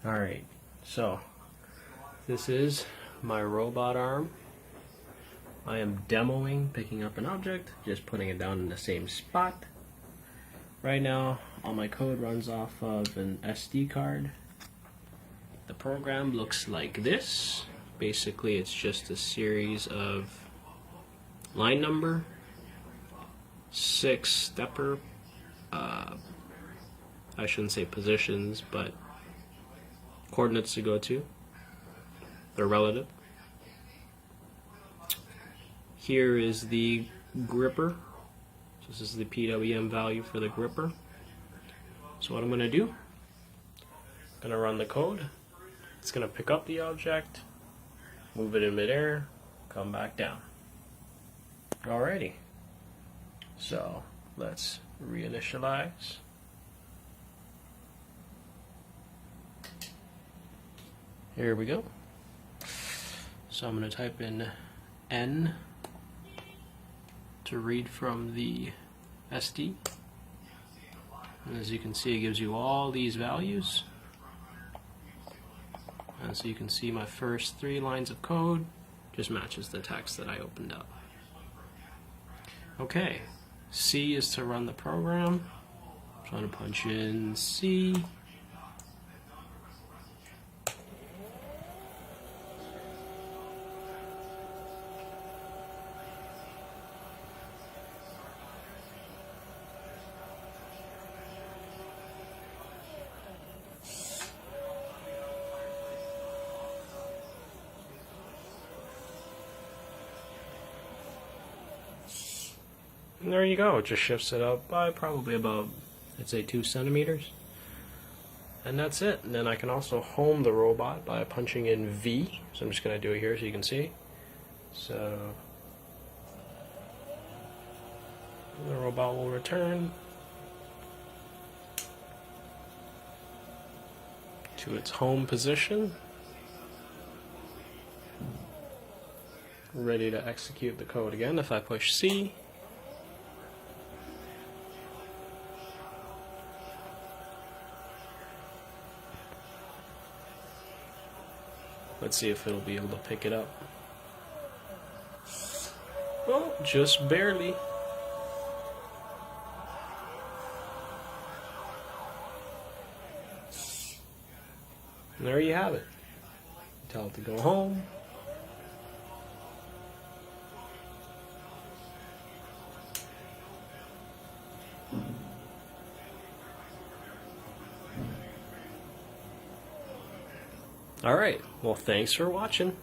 Alright, so this is my robot arm. I am demoing picking up an object, just putting it down in the same spot. Right now, all my code runs off of an SD card. The program looks like this. Basically, it's just a series of line number, 6 stepper, I shouldn't say positions, but coordinates to go to. They're relative. Here is the gripper. So this is the PWM value for the gripper. So what I'm going to do, I'm going to run the code. It's going to pick up the object, move it in midair, come back down. Alrighty. So let's reinitialize. Here we go. So I'm going to type in N to read from the SD. And as you can see, it gives you all these values. And so you can see my first 3 lines of code just matches the text that I opened up. Okay, C is to run the program. So I'm going to punch in C. And there you go, it just shifts it up by probably about, I'd say 2 centimeters. And that's it. And then I can also home the robot by punching in V. So I'm just going to do it here so you can see. So the robot will return to its home position, ready to execute the code again. If I push C, let's see if it'll be able to pick it up. Oh, just barely. And there you have it. Tell it to go home. Alright, well thanks for watching.